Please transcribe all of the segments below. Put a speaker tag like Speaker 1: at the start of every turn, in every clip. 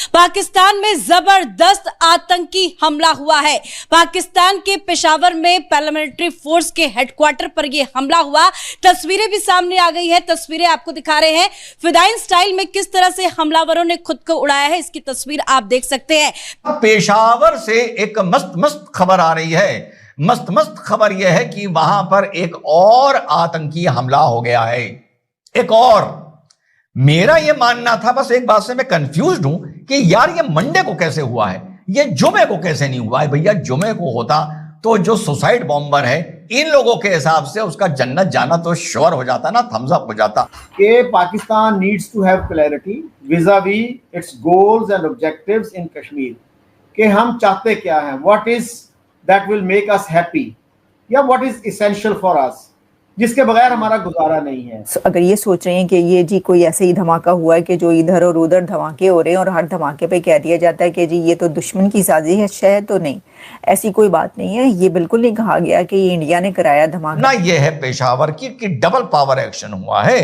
Speaker 1: पाकिस्तान में जबरदस्त आतंकी हमला हुआ है। पाकिस्तान के पेशावर में पैरामिलिट्री फोर्स के हेडक्वार्टर पर यह हमला हुआ। तस्वीरें भी सामने आ गई है, तस्वीरें आपको दिखा रहे हैं। फिदाइन स्टाइल में किस तरह से हमलावरों ने खुद को उड़ाया है, इसकी तस्वीर आप देख सकते हैं।
Speaker 2: पेशावर से एक मस्त खबर आ रही है। मस्त खबर यह है कि वहां पर एक और आतंकी हमला हो गया है। एक और, मेरा यह मानना था, बस एक बात से मैं कंफ्यूज्ड हूं कि यार ये मंडे को कैसे हुआ है, ये जुमे को कैसे नहीं हुआ है। भैया जुमे को होता तो जो सुसाइड बॉम्बर है, इन लोगों के हिसाब से उसका जन्नत जाना तो श्योर हो जाता ना, थम्स अप हो जाता।
Speaker 3: कि Pakistan needs to have clarity vis-a-vis its goals and objectives in Kashmir, कि हम चाहते क्या हैं, what is that will make us happy, या what is essential for us, जिसके बगैर हमारा गुजारा नहीं है।
Speaker 4: अगर ये सोच रहे हैं कि ये जी कोई ऐसे ही धमाका हुआ है कि जो इधर और उधर धमाके हो रहे हैं और हर धमाके पे कह दिया जाता है कि जी ये तो दुश्मन की साजिश है, तो नहीं, ऐसी कोई बात नहीं है। ये बिल्कुल नहीं कहा गया कि ये इंडिया ने कराया धमाका
Speaker 2: ना। ये है पेशावर की कि डबल पावर एक्शन हुआ है,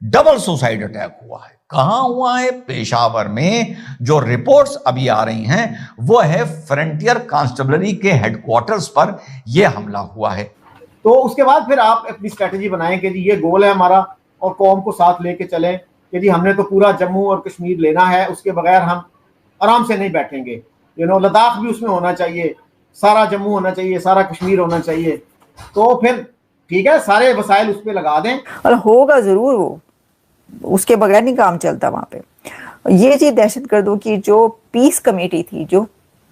Speaker 2: डबल सुसाइड अटैक हुआ है। कहां हुआ है? पेशावर में। जो रिपोर्ट्स अभी आ रही हैं वो है फ्रंटियर कांस्टेबलरी के हेडक्वार्टर्स पर यह हमला हुआ है।
Speaker 3: तो उसके बाद फिर आप अपनी स्ट्रेटजी बनाएं कि जी ये गोल है हमारा, और कौम को साथ लेके चलें कि जी हमने तो पूरा जम्मू और कश्मीर लेना है, उसके बगैर हम आराम से नहीं बैठेंगे। लद्दाख भी उसमें होना चाहिए, सारा जम्मू होना चाहिए, सारा कश्मीर होना चाहिए। तो फिर ठीक है, सारे वसाइल उस पर लगा दें
Speaker 4: और होगा जरूर, वो उसके बगैर नहीं काम चलता वहां पे। ये जी दहशतगर्दों की जो पीस कमेटी थी, जो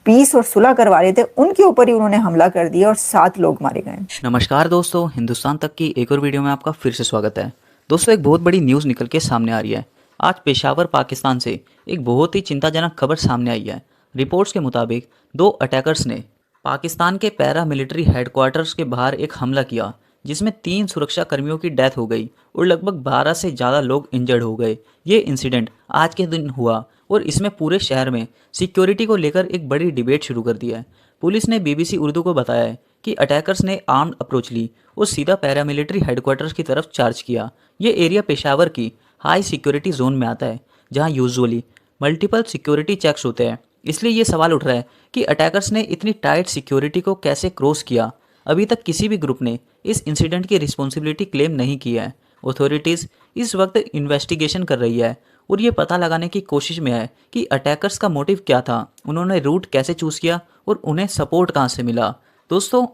Speaker 4: पीस और सुलह करवा रहे थे, उनके ऊपर ही उन्होंने हमला कर दिया और 7 लोग मारे गए।
Speaker 5: नमस्कार दोस्तों, हिंदुस्तान तक की एक और वीडियो में आपका फिर से स्वागत है। दोस्तों, एक बहुत बड़ी न्यूज़ निकल के सामने आ रही है। आज पेशावर पाकिस्तान से एक बहुत ही चिंताजनक खबर सामने आई है। रिपोर्ट्स के मुताबिक 2 अटैकर्स ने पाकिस्तान के पैरा मिलिट्री हेडक्वार्टर्स के बाहर एक हमला किया, जिसमें 3 सुरक्षा कर्मियों की डेथ हो गई और लगभग 12 से ज़्यादा लोग इंजर्ड हो गए। ये इंसिडेंट आज के दिन हुआ और इसमें पूरे शहर में सिक्योरिटी को लेकर एक बड़ी डिबेट शुरू कर दी है। पुलिस ने BBC उर्दू को बताया है कि अटैकर्स ने आर्म्ड अप्रोच ली और सीधा पैरामिलिट्री हेडक्वार्टर्स की तरफ चार्ज किया। ये एरिया पेशावर की हाई सिक्योरिटी जोन में आता है, जहां यूजुअली मल्टीपल सिक्योरिटी चेक्स होते हैं। इसलिए ये सवाल उठ रहा है कि अटैकर्स ने इतनी टाइट सिक्योरिटी को कैसे क्रॉस किया। अभी तक किसी भी ग्रुप ने इस इंसिडेंट की रिस्पॉन्सिबिलिटी क्लेम नहीं की है। अथॉरिटीज़ इस वक्त इन्वेस्टिगेशन कर रही है और ये पता लगाने की कोशिश में है कि अटैकर्स का मोटिव क्या था, उन्होंने रूट कैसे चूज़ किया और उन्हें सपोर्ट कहाँ से मिला। दोस्तों,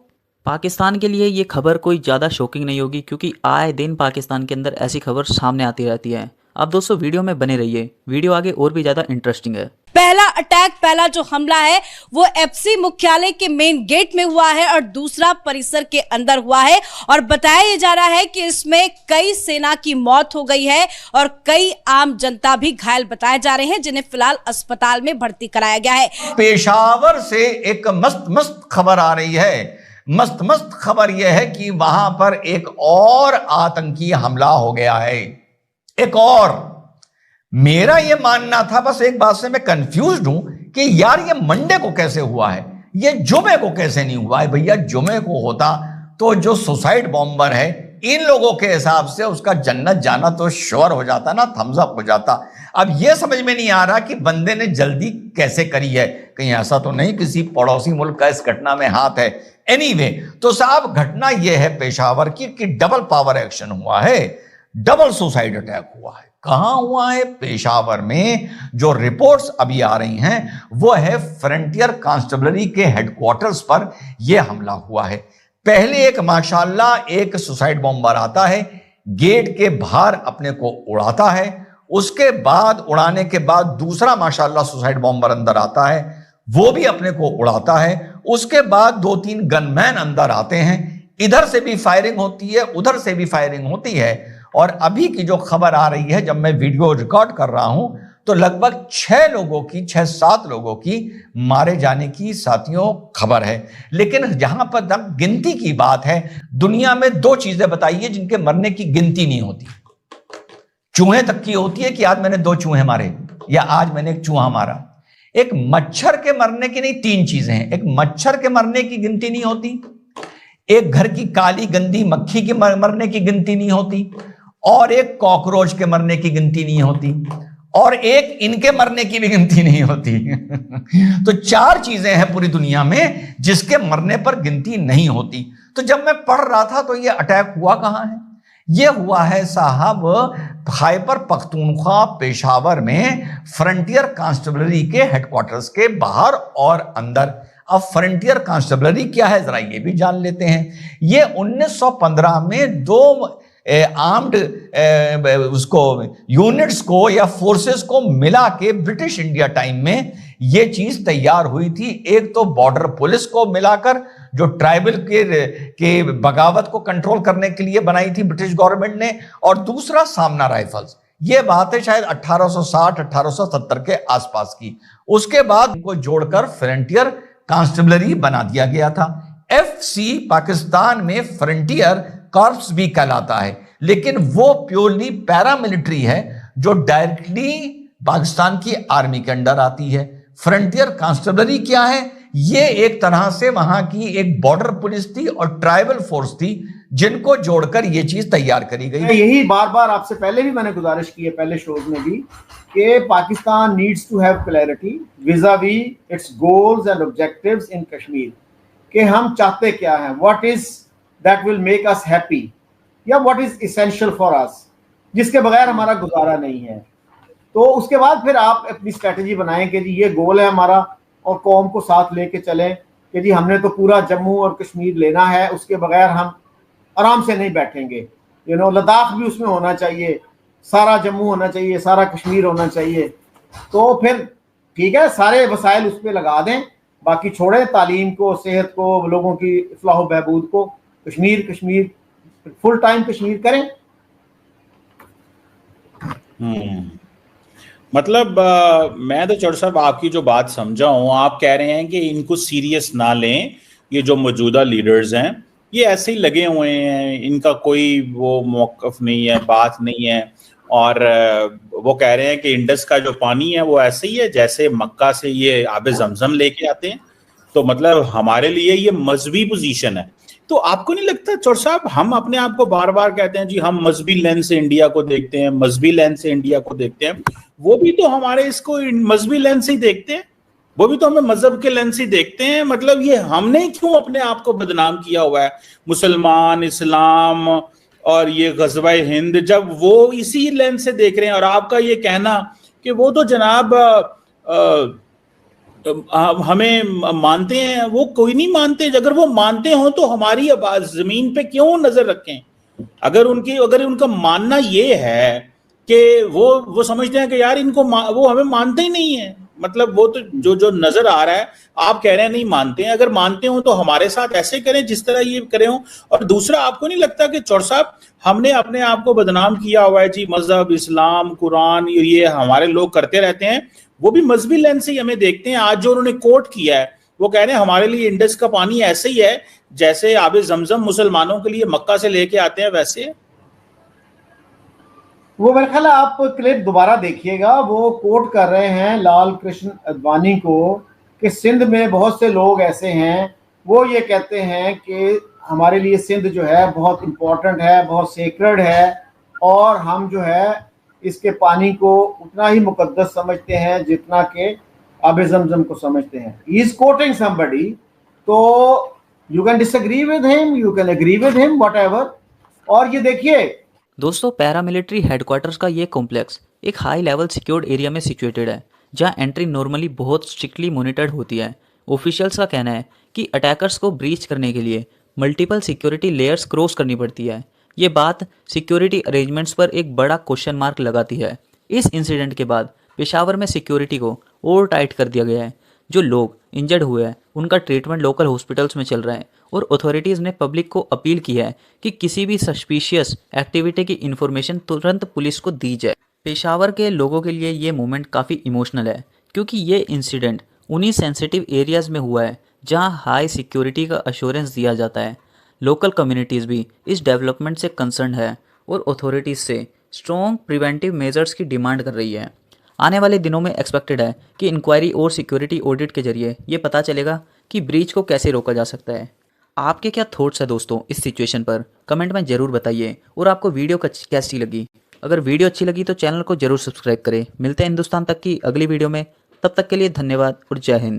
Speaker 5: पाकिस्तान के लिए ये खबर कोई ज़्यादा शॉकिंग नहीं होगी, क्योंकि आए दिन पाकिस्तान के अंदर ऐसी खबर सामने आती रहती है। आप दोस्तों वीडियो में बने रहिए, वीडियो आगे और भी ज़्यादा इंटरेस्टिंग है।
Speaker 1: पहला जो हमला है वो FC मुख्यालय के मेन गेट में हुआ है और दूसरा परिसर के अंदर हुआ है, और बताया जा रहा है कि इसमें कई सेना की मौत हो गई है और कई आम जनता भी घायल बताए जा रहे हैं, जिन्हें फिलहाल अस्पताल में भर्ती कराया गया है।
Speaker 2: पेशावर से एक मस्त खबर आ रही है। मस्त खबर यह है कि वहां पर एक और आतंकी हमला हो गया है। एक और, मेरा यह मानना था, बस एक बात से मैं कंफ्यूज्ड हूं कि यार ये मंडे को कैसे हुआ है, ये जुमे को कैसे नहीं हुआ है। भैया जुमे को होता तो जो सुसाइड बॉम्बर है, इन लोगों के हिसाब से उसका जन्नत जाना तो श्योर हो जाता ना, थम्स अप हो जाता। अब यह समझ में नहीं आ रहा कि बंदे ने जल्दी कैसे करी है। कहीं ऐसा तो नहीं किसी पड़ोसी मुल्क का इस घटना में हाथ है। एनीवे, तो साहब घटना यह है पेशावर की कि डबल पावर एक्शन हुआ है, डबल सुसाइड अटैक हुआ है। कहां हुआ है? पेशावर में। जो रिपोर्ट्स अभी आ रही हैं वो है फ्रंटियर कांस्टेबलरी के हेडक्वार्टर्स पर यह हमला हुआ है। पहले एक माशाल्लाह एक सुसाइड बॉम्बर आता है, गेट के बाहर अपने को उड़ाता है। उसके बाद उड़ाने के बाद दूसरा माशाल्लाह सुसाइड बॉम्बर अंदर आता है, वो भी अपने को उड़ाता है। उसके बाद 2-3 गनमैन अंदर आते हैं, इधर से भी फायरिंग होती है, उधर से भी फायरिंग होती है। और अभी की जो खबर आ रही है, जब मैं वीडियो रिकॉर्ड कर रहा हूं, तो लगभग 6-7 लोगों की मारे जाने की साथियों खबर है। लेकिन जहां पर तक गिनती की बात है, दुनिया में 2 चीजें बताइए जिनके मरने की गिनती नहीं होती। चूहे तक की होती है कि आज मैंने 2 चूहे मारे या आज मैंने एक चूहा मारा। एक मच्छर के मरने की नहीं, 3 चीजें हैं। एक मच्छर के मरने की गिनती नहीं होती, एक घर की काली गंदी मक्खी की मरने की गिनती नहीं होती, और एक कॉकरोच के मरने की गिनती नहीं होती, और एक इनके मरने की भी गिनती नहीं होती। तो 4 चीजें हैं पूरी दुनिया में जिसके मरने पर गिनती नहीं होती। तो जब मैं पढ़ रहा था तो ये अटैक हुआ कहां है? ये हुआ है साहब खैबर पख्तूनख्वा पेशावर में फ्रंटियर कांस्टेबलरी के हेडक्वार्टर्स के बाहर और अंदर। अब फ्रंटियर कांस्टेबलरी क्या है जरा ये भी जान लेते हैं। ये 1915 में 2 आर्म्ड उसको यूनिट्स को या फोर्सेस को मिला के ब्रिटिश इंडिया टाइम में ये चीज तैयार हुई थी। एक तो बॉर्डर पुलिस को मिलाकर जो ट्राइबल के बगावत को कंट्रोल करने के लिए बनाई थी ब्रिटिश गवर्नमेंट ने, और दूसरा सामना राइफल्स। ये बात है शायद 1860-1870 के आसपास की। उसके बाद इनको जोड़कर फ्रंटियर कांस्टेबलरी बना दिया गया था। FC पाकिस्तान में फ्रंटियर कॉर्प्स भी कहलाता है, लेकिन वो प्योरली पैरामिलिट्री है जो डायरेक्टली पाकिस्तान की आर्मी के अंडर आती है। फ्रंटियर कांस्टेबलरी क्या है? ये एक तरह से वहां की एक बॉर्डर पुलिस थी और ट्राइबल फोर्स थी जिनको जोड़कर ये चीज तैयार करी गई।
Speaker 3: यही बार बार आपसे पहले भी मैंने गुजारिश की है, पहले शोज में भी, कि Pakistan needs to have clarity vis-a-vis its goals and objectives in Kashmir, कि हम चाहते क्या हैं, what is that will make us happy, या what is essential for us, जिसके बगैर हमारा गुजारा नहीं है। तो उसके बाद फिर आप अपनी स्ट्रेटजी बनाएं कि जी ये गोल है हमारा, और कौम को साथ लेके चलें कि जी हमने तो पूरा जम्मू और कश्मीर लेना है, उसके बगैर हम आराम से नहीं बैठेंगे। लद्दाख भी उसमें होना चाहिए, सारा जम्मू होना चाहिए, सारा कश्मीर होना चाहिए। तो फिर ठीक है, सारे वसाइल उस पर लगा दें, बाकी छोड़ें तालीम को, सेहत को, लोगों की इस्लाह बहबूद को। कश्मीर फुल टाइम कश्मीर करें।
Speaker 6: मतलब मैं तो चौधरी साहब आपकी जो बात समझा हूँ, आप कह रहे हैं कि इनको सीरियस ना लें, ये जो मौजूदा लीडर्स हैं ये ऐसे ही लगे हुए हैं, इनका कोई वो मौक़िफ़ नहीं है, बात नहीं है, और वो कह रहे हैं कि इंडस का जो पानी है वो ऐसे ही है जैसे मक्का से ये आबे ज़मज़म लेके आते हैं। तो मतलब हमारे लिए ये मजहबी पोजीशन है। तो आपको नहीं लगता चौधरी साहब, हम अपने आप को बार बार कहते हैं जी हम मजहबी लेंस से इंडिया को देखते हैं, मजहबी लेंस से इंडिया को देखते हैं, वो भी तो हमारे इसको मजहबी लेंस से ही देखते हैं, वो भी तो हमें मजहब के लेंस से ही देखते हैं। मतलब ये हमने क्यों अपने आप को बदनाम किया हुआ है, मुसलमान, इस्लाम और ये गज़वा हिंद, जब वो इसी लेंस से देख रहे हैं। और आपका ये कहना कि वो तो जनाब हमें मानते हैं, वो कोई नहीं मानते। अगर वो मानते हो तो हमारी जमीन पे क्यों नजर रखें? अगर उनका मानना ये है कि वो समझते हैं कि यार इनको वो हमें मानते ही नहीं है, मतलब वो तो जो नजर आ रहा है, आप कह रहे हैं नहीं मानते हैं। अगर मानते हो तो हमारे साथ ऐसे करें जिस तरह ये करे हो। और दूसरा, आपको नहीं लगता कि चौधरी साहब हमने अपने आप को बदनाम किया हुआ है जी, मजहब, इस्लाम, कुरान, ये हमारे लोग करते रहते हैं, वो भी मजहबी लेंस से ही हमें देखते हैं। आज जो उन्होंने कोट किया है, वो कह रहे हैं हमारे लिए इंडस का पानी ऐसे ही है जैसे आबे ज़मज़म मुसलमानों के लिए मक्का से लेके आते हैं वैसे।
Speaker 3: वो मेरे ख्याल आप क्लिप दोबारा देखिएगा, वो कोट कर रहे हैं लाल कृष्ण अडवाणी को कि सिंध में बहुत से लोग ऐसे हैं, वो ये कहते हैं कि हमारे लिए सिंध जो है बहुत इम्पोर्टेंट है, बहुत सेक्रेड है, और हम जो है इसके पानी को उतना ही मुकद्दस समझते हैं जितना कि आबे ज़मज़म को समझते हैं। ही इज कोटिंग समबडी, तो you can disagree with him, you can agree with him, whatever. और ये देखिए
Speaker 5: दोस्तों, पैरामिलिट्री हेडक्वार्टर्स का ये कॉम्प्लेक्स एक हाई लेवल सिक्योर्ड एरिया में सिचुएटेड है, जहां एंट्री नॉर्मली बहुत स्ट्रिक्टली मॉनिटर्ड होती है। ऑफिशियल्स का कहना है कि अटैकर्स को ब्रीच करने के लिए मल्टीपल सिक्योरिटी लेयर्स क्रॉस करनी पड़ती है। ये बात सिक्योरिटी अरेंजमेंट्स पर एक बड़ा क्वेश्चन मार्क लगाती है। इस इंसिडेंट के बाद पेशावर में सिक्योरिटी को और टाइट कर दिया गया है। जो लोग इंजर्ड हुए हैं उनका ट्रीटमेंट लोकल हॉस्पिटल्स में चल रहा है, और अथॉरिटीज़ ने पब्लिक को अपील की है कि किसी भी सस्पिशियस एक्टिविटी की इन्फॉर्मेशन तुरंत पुलिस को दी जाए। पेशावर के लोगों के लिए ये मोमेंट काफ़ी इमोशनल है, क्योंकि ये इंसिडेंट उन्हीं सेंसिटिव एरियाज़ में हुआ है जहां हाई सिक्योरिटी का अश्योरेंस दिया जाता है। लोकल कम्युनिटीज़ भी इस डेवलपमेंट से कंसर्न है और अथॉरिटीज़ से स्ट्रॉन्ग प्रिवेंटिव मेजर्स की डिमांड कर रही है। आने वाले दिनों में एक्सपेक्टेड है कि इंक्वायरी और सिक्योरिटी ऑडिट के जरिए ये पता चलेगा कि ब्रीच को कैसे रोका जा सकता है। आपके क्या थॉट्स है दोस्तों इस सिचुएशन पर? कमेंट में ज़रूर बताइए। और आपको वीडियो कैसी लगी अगर वीडियो अच्छी लगी तो चैनल को जरूर सब्सक्राइब करें। मिलते हैं हिंदुस्तान तक की अगली वीडियो में, तब तक के लिए धन्यवाद और जय हिंद।